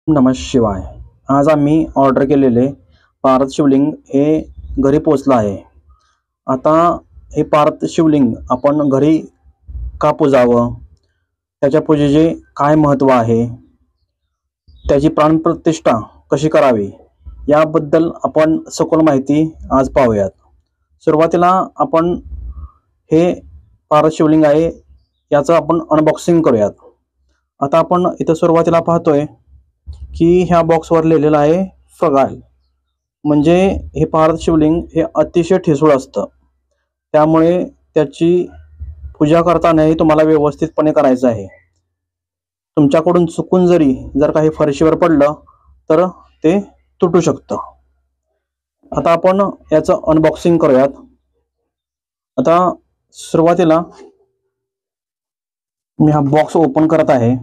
नमः शिवाय. आज आम्ही ऑर्डर केलेले पारद शिवलिंग हे घरी पोचलं आहे. आता हे पारद शिवलिंग आपण घरी का पूजावं, त्याच्या पूजेचे काय महत्त्व आहे, त्याची प्राणप्रतिष्ठा कशी करावी, याबद्दल आपण सखोल माहिती आज पाहूयात. सुरुवातीला आपण हे पारद शिवलिंग आहे याचं आपण अनबॉक्सिंग करूयात. आता आपण इथं सुरुवातीला पाहतोय की ह्या बॉक्सवर लिहिलेलं आहे फ्रगाइल. म्हणजे हे पारद शिवलिंग हे अतिशय ठिसूळ असतं, त्यामुळे त्याची पूजा करतानाही तुम्हाला व्यवस्थितपणे करायचं आहे. तुमच्याकडून चुकून जर काही फरशीवर पडलं तर ते तुटू शकतं. आता आपण याचं अनबॉक्सिंग करूयात. आता सुरुवातीला मी हा बॉक्स ओपन करत आहे.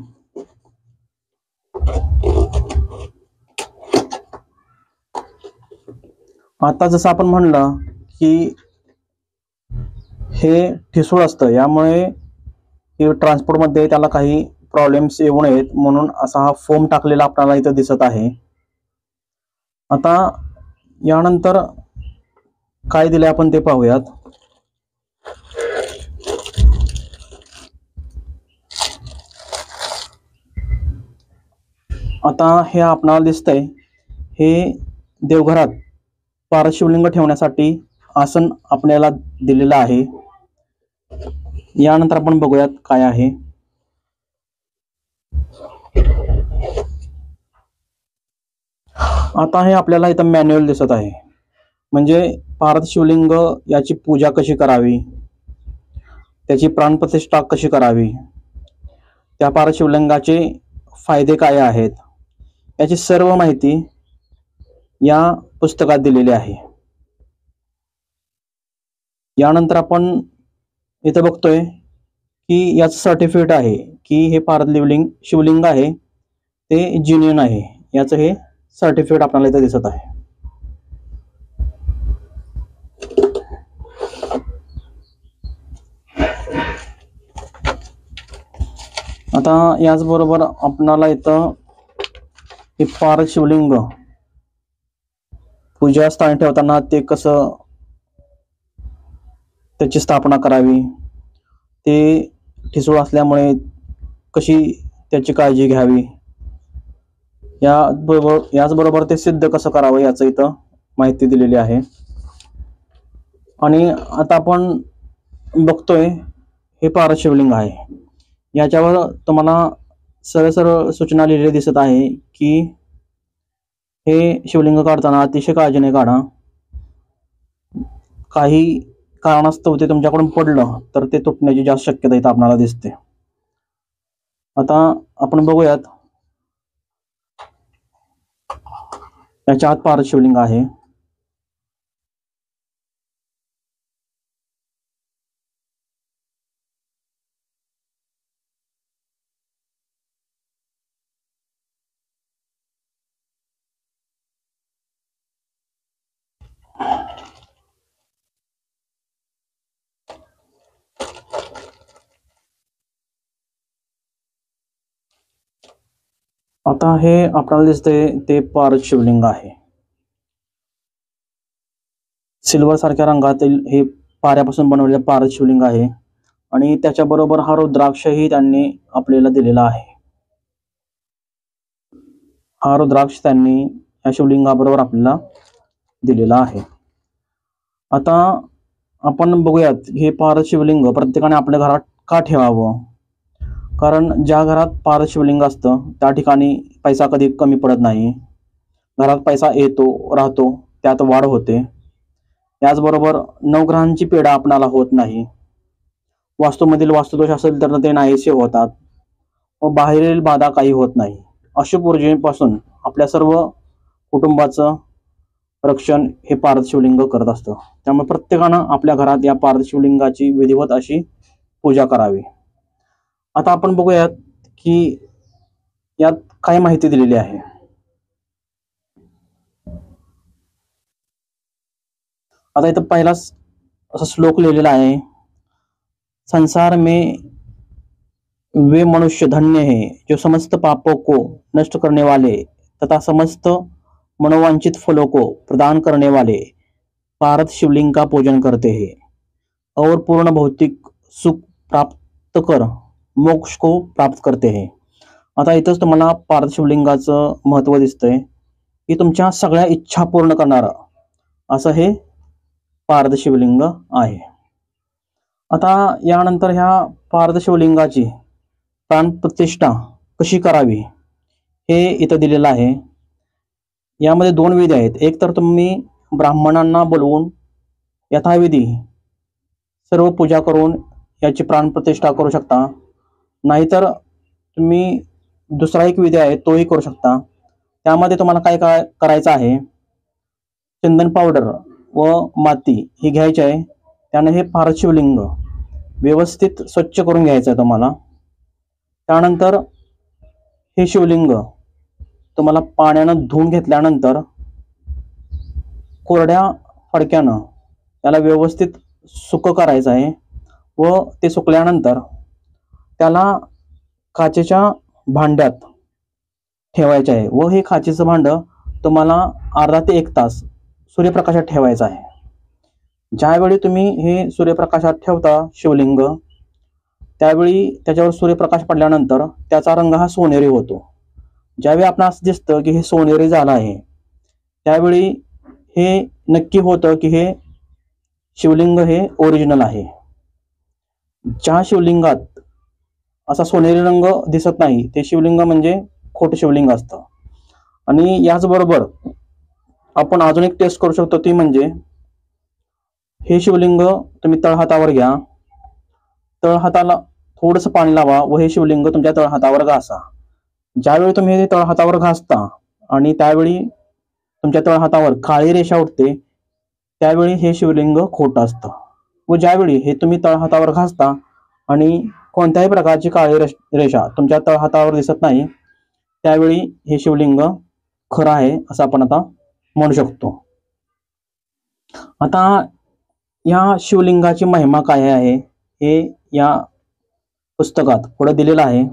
आता जसं आपण म्हणलं की हे ठिसूळ असतं, यामुळे ट्रान्सपोर्टमध्ये त्याला काही प्रॉब्लेम्स येऊ नयेत म्हणून असा हा फोम टाकलेला आपल्याला इथं दिसत आहे. आता यानंतर काय दिले आपण ते पाहूयात. आता हे आपणाला दिसतंय, हे देवघरात पारद शिवलिंग ठेवण्यासाठी आसन आपल्याला दिलेलं आहे. यानंतर आपण बघूयात काय आहे. आता हे आपल्याला इथं मॅन्युअल दिसत आहे, म्हणजे पारद शिवलिंग याची पूजा कशी करावी, त्याची प्राणप्रतिष्ठा कशी करावी, त्या पारद शिवलिंगाचे फायदे काय आहेत, याची सर्व माहिती या पुस्तकात दिलेली आहे. यानंतर आपण इथं बघतोय की याचं सर्टिफिकेट आहे की हे पारद शिवलिंग आहे ते जेन्युइन आहे. याचं हे सर्टिफिकेट आपल्याला इथं दिसत आहे. आता याचबरोबर आपणाला इथं हे पारद शिवलिंग पूजा स्थानी ठेवताना ते कसं त्याची स्थापना करावी, ते ठिसूळ असल्यामुळे कशी त्याची काळजी घ्यावी, याचबरोबर ते सिद्ध कसं करावं याचं इथं माहिती दिलेली आहे. आणि आता आपण बघतोय हे पारद शिवलिंग आहे, याच्यावर तुम्हाला सरळ सरळ सूचना लिहिलेली दिसत आहे की हे शिवलिंग काढताना अतिशय काळजीने काढा. काही कारणास्तव ते तुमच्याकडून पडलं तर ते तुटण्याची जास्त शक्यता इथं आपल्याला दिसते. आता आपण बघूयात, याच्या आत पारद शिवलिंग आहे. आता हे आपल्याला दिसतंय ते पारद शिवलिंग आहे. सिल्वर सारख्या रंगातील हे पाऱ्यापासून बनवलेलं पारद शिवलिंग आहे आणि त्याच्याबरोबर हा रुद्राक्षही त्यांनी आपल्याला दिलेला आहे. हा रुद्राक्ष त्यांनी या शिवलिंगाबरोबर आपल्याला दिलेला आहे. आता आपण बघूयात हे पारद शिवलिंग प्रत्येकाने आपल्या घरात का ठेवावं. कारण ज्या घरात पारद शिवलिंग असतं त्या ठिकाणी पैसा कधी कमी पडत नाही. घरात पैसा येतो, राहतो, त्यात वाढ होते. याचबरोबर नवग्रहांची पीडा आपणाला होत नाही. वास्तूमधील वास्तुदोष असेल तर ते नाहीसे होतात व बाहेरील बाधा काही होत नाही. अशुभ ऊर्जेपासून आपल्या सर्व कुटुंबाचं रक्षण हे पारद शिवलिंग करत असतं. त्यामुळे प्रत्येकानं आपल्या घरात या पारद शिवलिंगाची विधिवत अशी पूजा करावी. आता आपण बघूयात की यात काय माहिती दिलेली आहे. आता इथं पहिलाच असा श्लोक लिहिलेला आहे, संसार में वे मनुष्य धन्य है जो समस्त पापों को नष्ट करने वाले तथा समस्त मनोवांछित फलों को प्रदान करने वाले पारद शिवलिंग का पूजन करते हैं और पूर्ण भौतिक सुख प्राप्त कर मोक्ष को प्राप्त करते हैं. आता इथंच तुम्हाला पारद शिवलिंगाचं महत्त्व दिसतंय की तुमच्या सगळ्या इच्छा पूर्ण करणारं असं हे पारद शिवलिंग आहे. आता यानंतर ह्या पारद शिवलिंगाची प्राणप्रतिष्ठा कशी करावी हे इथं दिलेलं आहे. यामध्ये 2 विधी आहेत. एक तर तुम्ही ब्राह्मणांना बोलवून यथाविधी सर्व पूजा करून याची प्राणप्रतिष्ठा करू शकता. नाहीतर तुम्ही दुसरा एक विधी आहे तोही करू शकता. त्यामध्ये तुम्हाला काय काय करायचं आहे, चंदन पावडर व माती ही घ्यायची आहे. त्याने हे पारद शिवलिंग व्यवस्थित स्वच्छ करून घ्यायचं आहे तुम्हाला. त्यानंतर हे शिवलिंग तुम्हाला पाण्यानं धुवून घेतल्यानंतर कोरड्या फडक्यानं त्याला व्यवस्थित सुकं करायचं आहे व ते सुकल्यानंतर त्याला काचेच्या भांड्यात ठेवायचे आहे व हे काचेचं भांडं तुम्हाला अर्धा ते 1 तास सूर्यप्रकाशात ठेवायचं आहे. ज्यावेळी तुम्ही हे सूर्यप्रकाशात ठेवता शिवलिंग, त्यावेळी त्याच्यावर सूर्यप्रकाश पडल्यानंतर त्याचा रंग हा सोनेरी होतो. ज्यावेळी आपणास दिसतं की हे सोनेरी झालं आहे, त्यावेळी हे नक्की होतं की हे शिवलिंग हे ओरिजिनल आहे. ज्या शिवलिंगात असा सोनेरी रंग दिसत नाही ते शिवलिंग म्हणजे खोटं शिवलिंग असतं. आणि याचबरोबर आपण अजून एक टेस्ट करू शकतो, ती म्हणजे हे शिवलिंग तुम्ही तळहातावर घ्या. तळहाताला थोडंसं पाणी लावा व हे शिवलिंग तुमच्या तळहातावर घासा. ज्यावेळी तुम्ही हे तळहातावर घासता आणि त्यावेळी तुमच्या तळहातावर काळी रेषा उठते, त्यावेळी हे शिवलिंग खोटं असतं. व ज्यावेळी हे तुम्ही तळहातावर घासता आणि कोणत्याही प्रकारची काळी रेषा तुमच्या तळहातावर दिसत नाही, त्यावेळी हे शिवलिंग खरं आहे असं आपण आता म्हणू शकतो. आता या शिवलिंगाची महिमा काय आहे हे या पुस्तकात पुढे दिलेलं आहे.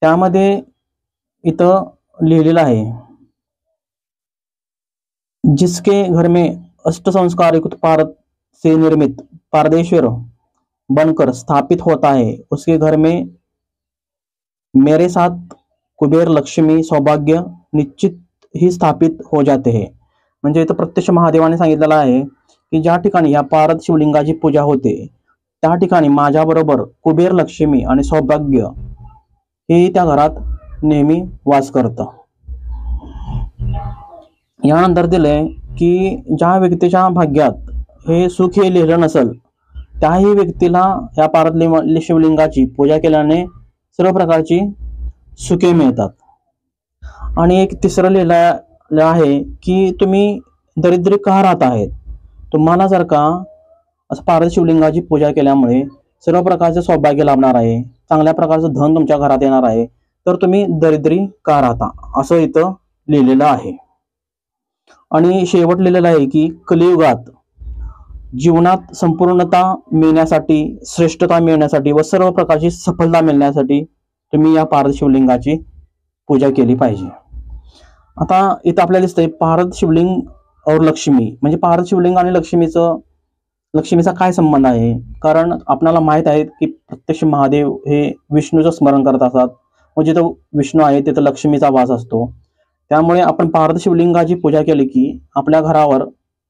त्यामध्ये इथं लिहिलेलं आहे, जिसके घर में अष्ट संस्कार युक्त पारद से निर्मित पारदेश्वर बनकर स्थापित होता है, उसके घर में मेरे साथ कुबेर लक्ष्मी सौभाग्य निश्चित ही स्थापित हो जाते हैं. म्हणजे इथं प्रत्यक्ष महादेवाने सांगितलेलं आहे की ज्या ठिकाणी या पारद शिवलिंगाची पूजा होते त्या ठिकाणी माझ्याबरोबर कुबेर लक्ष्मी आणि सौभाग्य हे त्या घरात नेहमी वास करतं. यानंतर दिलंय की ज्या व्यक्तीच्या भाग्यात हे सुख हे लिहिलं नसेल त्याही व्यक्तीला या पारद शिवलिंगाची पूजा केल्याने सर्व प्रकारची सुखे मिळतात. आणि एक तिसरं लिहिलेलं आहे की तुम्ही दरिद्री का राहत आहेत, तुम्हाला जर का असं पारद शिवलिंगाची पूजा केल्यामुळे सर्व प्रकारचं सौभाग्य लाभणार आहे, चांगल्या प्रकारचं धन तुमच्या घरात येणार आहे, तर तुम्ही दरिद्री का राहता असं इथं लिहिलेलं आहे. आणि शेवट लिहिलेलं आहे की कलियुगात जीवनात संपूर्णता मिळण्यासाठी, श्रेष्ठता मिळण्यासाठी व सर्व प्रकारची सफलता मिळण्यासाठी तुम्ही या पारद शिवलिंगाची पूजा केली पाहिजे. आता इथं आपल्याला दिसतंय पारद शिवलिंग और लक्ष्मी, म्हणजे पारद शिवलिंग आणि लक्ष्मीचा काय संबंध आहे. कारण आपल्याला माहित आहे की प्रत्यक्ष महादेव हे विष्णूचं स्मरण करत असतात व जिथं विष्णू आहे तिथं लक्ष्मीचा वास असतो. त्यामुळे आपण पारद शिवलिंगाची पूजा केली की आपल्या घरावर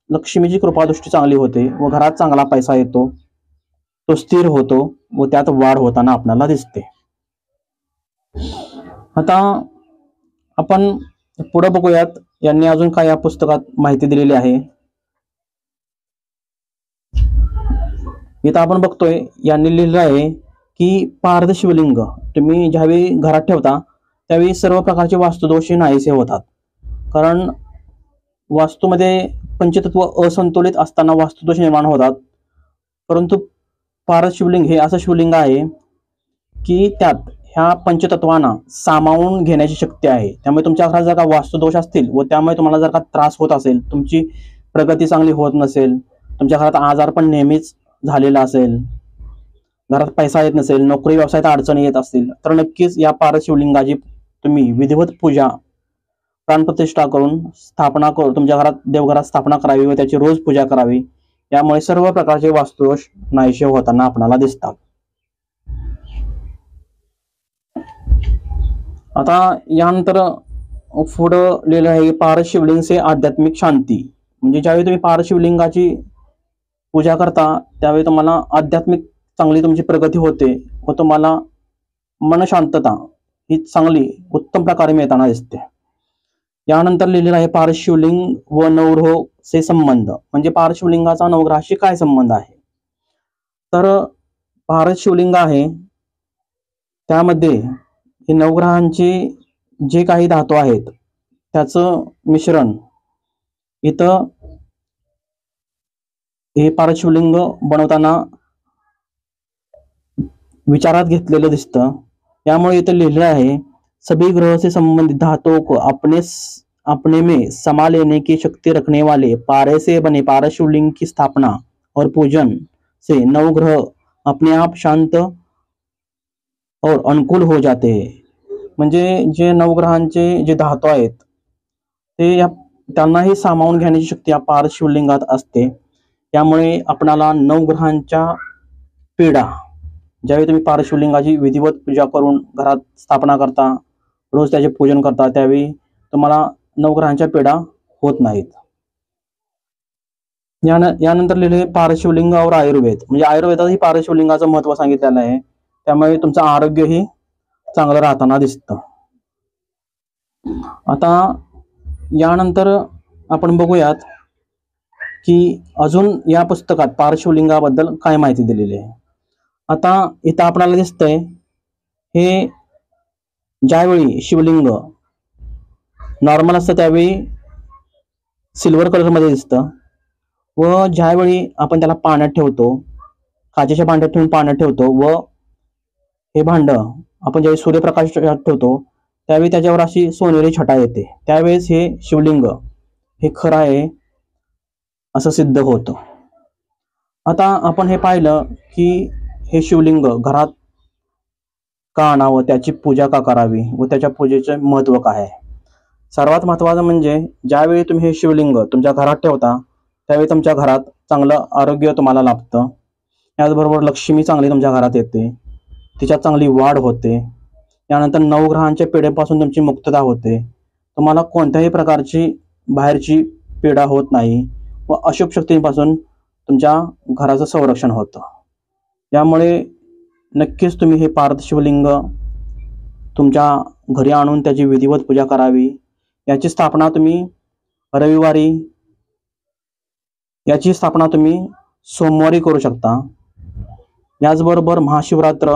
लक्ष्मीची कृपादृष्टी चांगली होते व घरात चांगला पैसा येतो, तो स्थिर होतो व त्यात वाढ होताना आपल्याला दिसते. आता आपण पुढे बघूयात यांनी अजून काय या पुस्तकात माहिती दिलेली आहे. इथं आपण बघतोय यांनी लिहिलं आहे की पारद शिवलिंग तुम्ही ज्यावेळी घरात ठेवता त्यावेळी सर्व प्रकारचे वास्तुदोष नाहीसे होतात. कारण वास्तूमध्ये पंचतत्व असंतुलित असताना वास्तुदोष निर्माण होतात. परंतु पारद शिवलिंग हे असं शिवलिंग आहे की त्यात ह्या पंचतत्वांना सामावून घेण्याची शक्ती आहे. त्यामुळे तुमच्या घरात जर का वास्तुदोष असतील व त्यामुळे तुम्हाला जर का त्रास होत असेल, तुमची प्रगती चांगली होत नसेल, तुमच्या घरात आजारपण नेहमीच झालेला असेल, घरात पैसा येत नसेल, नोकरी व्यवसायात अडचणी येत असतील, तर नक्कीच या पारस शिवलिंगाची तुम्ही विधिवत पूजा, प्राणप्रतिष्ठा करून स्थापना करून तुमच्या घरात देवघरात स्थापना करावी व त्याची रोज पूजा करावी. यामुळे सर्व प्रकारचे वास्तुदोष नाहीसे होताना आपल्याला दिसतात. आता यानंतर पुढं लिहिलं आहे पारस शिवलिंग से आध्यात्मिक शांती. म्हणजे ज्यावेळी तुम्ही पारस शिवलिंगाची पूजा करता त्यावेळी तुम्हाला आध्यात्मिक चांगली तुमची प्रगती होते व तुम्हाला मनशांतता ही चांगली उत्तम प्रकारे मिळताना दिसते. यानंतर लिहिलेलं आहे पारस शिवलिंग व नवग्रह से संबंध. म्हणजे पारस शिवलिंगाचा नवग्रहाशी काय संबंध आहे. तर पारस शिवलिंग आहे त्यामध्ये हे नवग्रहांचे जे काही धातू आहेत त्याचं मिश्रण इथं हे पारस शिवलिंग बनवताना विचारात घेतलेलं दिसतं. यामुळे इथं लिहिलेलं आहे सभी ग्रह से संबंधित धातुओं को अपने में समा लेने की शक्ति रखने वाले पारे से बने पारस शिवलिंग की स्थापना और पूजन से नवग्रह अपने आप शांत और अनुकूल हो जाते हैं. म्हणजे जे नवग्रहांचे जे धातू आहेत ते त्यांनाही सामावून घेण्याची शक्ती या पारस शिवलिंगात असते. त्यामुळे आपणाला नवग्रहांच्या पीडा, ज्यावेळी तुम्ही पारस शिवलिंगाची विधिवत पूजा करून घरात स्थापना करता, रोज त्याचे पूजन करता, त्यावेळी तुम्हाला नवग्रहांच्या पीडा होत नाहीत. यानंतर लिहिले पारस शिवलिंग और आयुर्वेद. म्हणजे आयुर्वेदातही पारस शिवलिंगाचं महत्व सांगितलेलं आहे. त्यामुळे तुमचं आरोग्यही चांगलं राहताना दिसतं. आता यानंतर आपण बघूयात की अजून या पुस्तकात पारस शिवलिंगाबद्दल काय माहिती दिलेली आहे. आता इथं आपल्याला दिसतंय हे ज्यावेळी शिवलिंग नॉर्मल असतं त्यावेळी सिल्वर कलरमध्ये दिसतं व ज्यावेळी आपण त्याला पाण्यात ठेवतो, काचेच्या भांड्यात ठेवून पाण्यात ठेवतो व हे भांड आपण ज्यावेळी सूर्यप्रकाश ठेवतो त्यावेळी त्याच्यावर अशी सोनेरी छटा येते. त्यावेळेस हे शिवलिंग हे खरं आहे असं सिद्ध होतं. आता आपण हे पाहिलं की हे शिवलिंग घरात का आणावं, त्याची पूजा का करावी व त्याच्या पूजेचे महत्त्व काय आहे. सर्वात महत्त्वाचं म्हणजे ज्यावेळी तुम्ही हे शिवलिंग तुमच्या घरात ठेवता त्यावेळी तुमच्या घरात चांगलं आरोग्य तुम्हाला लाभतं. याचबरोबर लक्ष्मी चांगली तुमच्या घरात येते, तिच्यात चांगली वाढ होते. यानंतर नवग्रहांच्या पीडेपासून तुमची मुक्तता होते. तुम्हाला कोणत्याही प्रकारची बाहेरची पीडा होत नाही व अशुभ शक्तींपासून तुमच्या घराचं संरक्षण होतं. यामुळे नक्कीच तुम्ही हे पारस शिवलिंग तुमच्या घरी आणून त्याची विधिवत पूजा करावी. याची स्थापना तुम्ही सोमवारी करू शकता. याचबरोबर महाशिवरात्र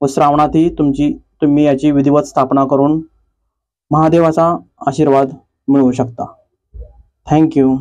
व श्रावणातही तुम्ही याची विधिवत स्थापना करून महादेवाचा आशीर्वाद मिळवू शकता. थँक्यू.